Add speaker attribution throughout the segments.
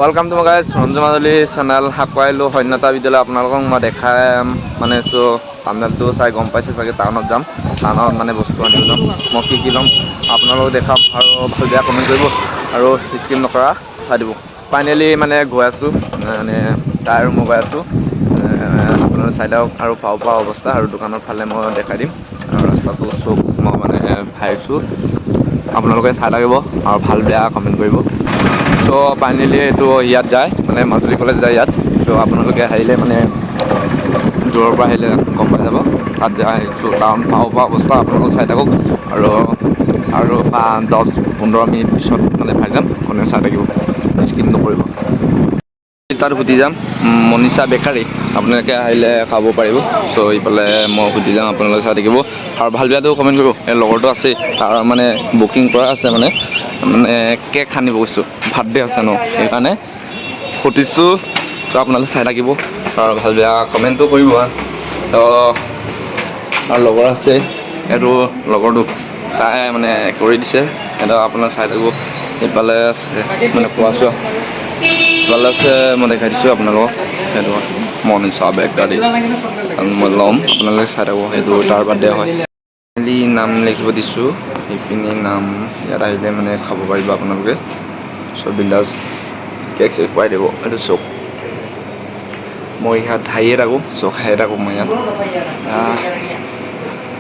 Speaker 1: Welcome to guys Ranju Majuli channel हाकवाइलो सन्यता विद्यालय आपलोक मैं देखा माने सो थाम्बनेलটো চাই গম পাইছে চাগে টাউনত যাম টাউনত মানে বস্তু আনিব যাম মই কি ল'ম আপোনালোক দেখাম আৰু ভাল বেয়া কমেন্ট কৰিব আৰু স্কিপ নকৰা চাই দিব ফাইনালি মানে গৈ আছো মানে টায়াৰ মোবাই আছো আপোনালোক চাই দিয়ক আৰু পাও অৱস্থা আৰু দোকানৰ ফালে মই দেখাই দিম আৰু ৰাস্তাটো চব মই মানে ভাইছো আপোনালোকে চাই লাগিব আৰু ভাল বেয়া কমেন্ট কৰিব সো ফাইনালি এইটো ইয়াত যায় মানে মাজুলী কলেজ যায় ইয়াত সো আপোনালোকে আহিলে মানে দূৰৰ পৰা আহিলে গম পাই যাব তাত যায় টাউন পাও অৱস্থা আপোনালোক চাই থাকক আৰু 10-15 মিনিট পিছত মানে পাই যাম কোনে চাই থাকিব স্কিপ নকৰিব তাত সুধি যাম মনীষা বেকাৰী আপোনালোকে আহিলে খাব পাৰিব সো ইফালে মই সুধি যাম আপোনালোকে চাই থাকিব আৰু ভাল বেয়াটো কমেন্ট কৰিব এই লগৰটো আছে তাৰ মানে বুকিং কৰা আছে মানে কেক খানিব গৈছো বাৰ্থডে আছে ন সেইকাৰণে সুধিছো তো আপোনালোকে চাই থাকিব আৰু ভাল বেয়া কমেন্টটো কৰিব আৰু লগৰ আছে এইটো লগৰটো তাই মানে কৰি দিছে এটা আপোনালোকে চাই থাকিব ইফালে আছে মানে কোৱা ইফালে আছে মই দেখাই দিছোঁ আপোনালোকক সেইটো মনীষা বেকাৰী মই ল'ম আপোনালোকে চাই থাকক সেইটো তাৰ বাৰ্থডে হয় নাম লিখিব দিছোঁ সেইখিনি নাম ইয়াত আহিলে মানে খাব পাৰিব আপোনালোকে সব বিন্দাছ কেক চেক খুৱাই দিব এইটো চব মই ইয়াত খাইয়ে থাকোঁ চব খাইয়ে থাকোঁ মই ইয়াত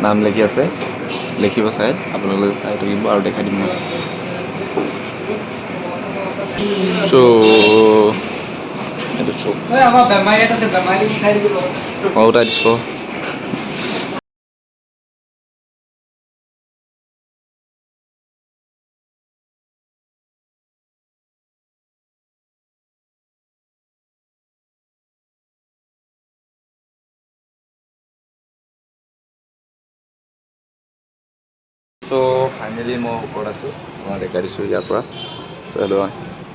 Speaker 1: নাম লিখি আছে লিখিব চাই আপোনালোকে চাই থাকিব আৰু দেখাই দিম মই চ' এইটো চব উঠাই দিছোঁ সো ফাইনেলি মই ওপৰত আছোঁ মই দেখাই দিছোঁ ইয়াৰ পৰা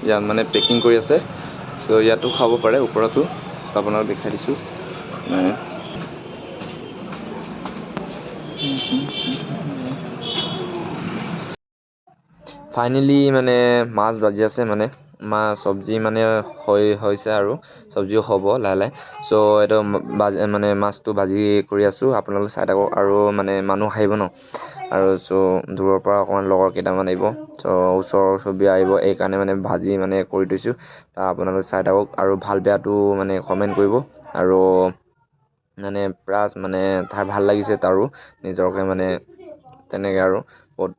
Speaker 1: ইয়াত মানে পেকিং কৰি আছে সো ইয়াতো খাব পাৰে ওপৰতো আপোনালোক দেখাই দিছোঁ ফাইনেলি মানে মাছ ভাজি আছে মানে চব্জি মানে হৈছে আৰু চব্জিও হ'ব লাহে লাহে সো এইটো মানে মাছটো ভাজি কৰি আছোঁ আপোনালোকে চাই থাকক আৰু মানে মানুহ আহিব ন আৰু সো দূৰৰ পৰা অকণমান লগৰ কেইটামান আহিব সো ওচৰৰ চবি আহিব এইকাৰণে মানে ভাজি মানে কৰি থৈছোঁ আপোনালোকে চাই থাকক আৰু ভাল বেয়াটো মানে কমেণ্ট কৰিব আৰু মানে প্লাছ মানে তাৰ ভাল লাগিছে তাৰো নিজকে মানে তেনেকৈ আৰু বহুত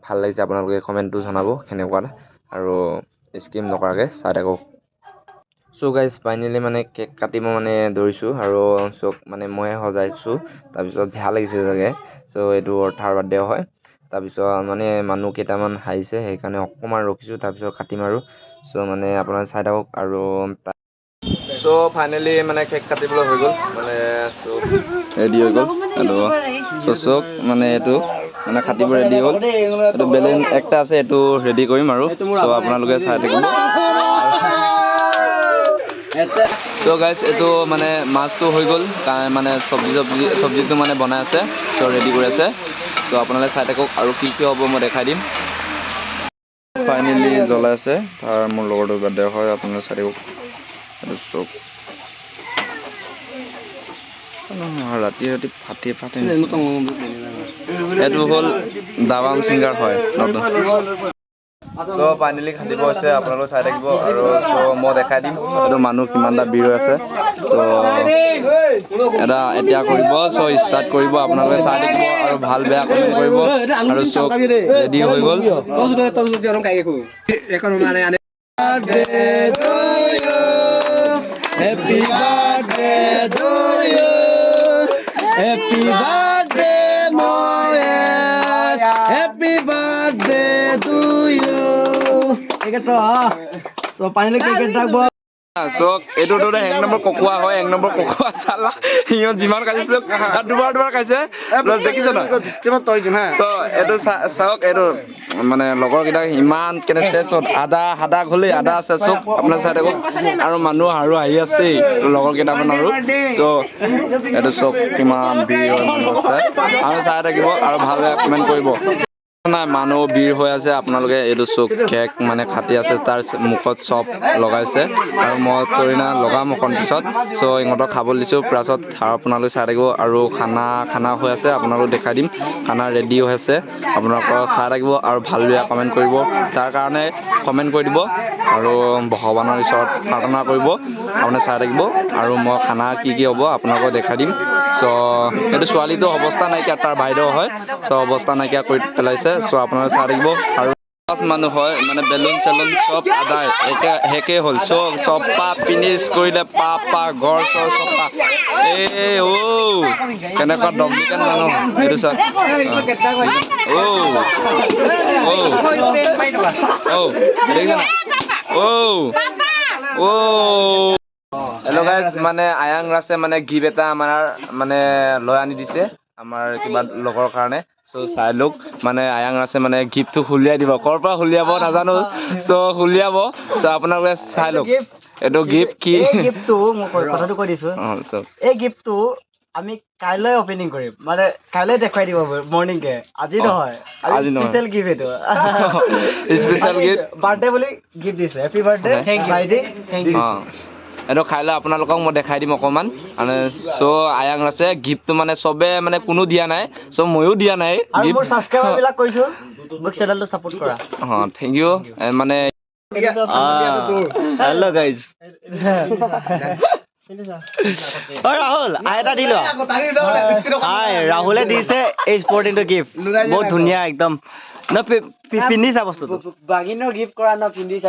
Speaker 1: ভাল লাগিছে আপোনালোকে কমেণ্টটো জনাব কেনেকুৱা আৰু স্কিপ নকৰাকৈ চাই থাকক চ' গাইজ ফাইনেলি মানে কেক কাটিব মানে ধৰিছোঁ আৰু চক মানে ময়ে সজাইছোঁ তাৰপিছত বেয়া লাগিছে চাগে চ' এইটো অৰ্থাৰ বাৰ্থডে হয় তাৰপিছত মানে মানুহ কেইটামান আহিছে সেইকাৰণে অকণমান ৰখিছোঁ তাৰপিছত কাটিম আৰু চ' মানে আপোনালোকে চাই থাকক আৰু চ' ফাইনেলি মানে কেক কাটিবলৈ হৈ গ'ল মানে চ' ৰেডি হৈ গ'ল আৰু চচক মানে এইটো মানে কাটিব ৰেডি হ'ল এইটো বেলুন একটা আছে এইটো ৰেডি কৰিম আৰু চ' আপোনালোকে চাই থাকিব চ' গাইজ এইটো মানে মাছটো হৈ গ'ল মানে চব্জিটো মানে বনাই আছে চ' ৰেডি কৰি আছে চ' আপোনালোকে চাই থাকক আৰু কি হ'ব মই দেখাই দিম ফাইনেলি জ্বলাই আছে তাৰ মোৰ লগৰটোৰ বাৰ্থডে হয় আপোনালোকে চাই থাকক এইটো চব ৰাতি ফাটি এইটো হ'ল দাবাং ছিংগাৰ হয় চ' ফাইনেলি খান্দিব হৈছে আপোনালোকে চাই থাকিব আৰু চ' মই দেখাই দিম এইটো মানুহ কিমানটা ভিৰ আছে চ' এটা এতিয়া কৰিব চ' ষ্টাৰ্ট কৰিব আপোনালোকে চাই থাকিব আৰু ভাল বেয়া কমেণ্ট কৰিব আৰু চ' ৰেডি হৈ গ'ল Happy birthday to you. Happy birthday, Moyes. Happy birthday to you. So finally cake dak bo. So এইটো তো এক নম্বৰ কোকোৱা হয় এক নম্বৰ কোকোৱা চালা ইও যিমান কাজিছে আৰু দুবাৰ কাজিছে প্লাস দেখিছ না কিমান তই দিম হা তো এইটো চাওক এইটো মানে লগৰ কেইটা ইমান কেনে চেছত আদা ঘলে আদা আছে চব আপোনাৰ চাই থাকক আৰু মানুহ আৰু আহি আছে লগৰ কেইটামান আৰু চ' এইটো চব কিমান ভিৰ মানুহ আছে আৰু চাই থাকিব আৰু ভাল কমেণ্ট কৰিব নাই মানুহ ভিৰ হৈ আছে আপোনালোকে এইটো চুক কেক মানে খাটি আছে তাৰ মুখত চব লগাইছে আৰু মই তৰিনা লগাম অকণ পিছত চ' ইহঁতক খাবলৈ দিছোঁ পাছত আপোনালোকে চাই থাকিব আৰু খানা হৈ আছে আপোনালোকক দেখাই দিম খানা ৰেডি হৈ আছে আপোনালোকক চাই থাকিব আৰু ভাল বেয়া কমেণ্ট কৰিব তাৰ কাৰণে কমেণ্ট কৰি দিব আৰু ভগৱানৰ ওচৰত প্ৰাৰ্থনা কৰিব আপুনি চাই থাকিব আৰু মই খানা কি হ'ব আপোনালোকক দেখাই দিম চ' এইটো ছোৱালীটো অৱস্থা নাইকিয়া তাৰ বাইদেউ হয় চ' অৱস্থা নাইকিয়া কৰি পেলাইছে চ' আপোনালোকে চাই থাকিব আৰু মানুহ হয় মানে বেলুন চেলুন চব আদায় একে হ'ল চব ফিনিছ কৰিলে ঘৰ চৰ চপা কেনেকুৱা ডমিকেন মানুহ এইটো চাওক হেল্ল' গাইজ মানে আয়াং ৰাছে মানে গিফ্ট এটা আমাৰ মানে লৈ আনি দিছে আমাৰ কিবা লগৰ কাৰণে চ' চাই লওক মানে আয়াং ৰাছে মানে গিফ্টটো খুলিয়াই দিব ক'ৰ পৰা খুলিয়াব নাজানো চ' খুলিয়াব চ' আপোনালোকে চাই লওক এইটো গিফ্ট কি
Speaker 2: গিফ্টটো মই কথাটো কৈ দিছোঁ এই গিফ্টটো আমি কাইলৈ অপেনিং কৰিম মানে কাইলৈ দেখুৱাই দিব মৰ্ণিংকে আজি নহয় স্পেচিয়েল গিফ্ট এইটো
Speaker 1: স্পেচিয়েল গিফ্ট
Speaker 2: বাৰ্থডে বুলি গিফ্ট দিছোঁ হেপী বাৰ্থডে বাইডে থেংক ইউ
Speaker 1: এইটো খাই লৈ আপোনালোকক মই দেখাই দিম অকণমান মানে চ' আয়াং আছে গিফ্টটো মানে চবে মানে কোনো দিয়া নাই চ' ময়ো দিয়া নাই
Speaker 2: আৰু মোৰ ছাবস্ক্ৰাইবাৰবিলাক কৈছোঁ মোক চেনেলটো ছাপোৰ্ট কৰা
Speaker 1: থেংক ইউ মানে
Speaker 2: হেল্ল' গাইজ ৰাহুল এটা দিলো ৰাহুলে দিছে এই স্পৰ্টিংটো গিফ্ট বহুত ধুনীয়া একদম পিন্ধিছা বস্তুটো বাগিনৰ গিফ্ট কৰা ন পিন্ধিছা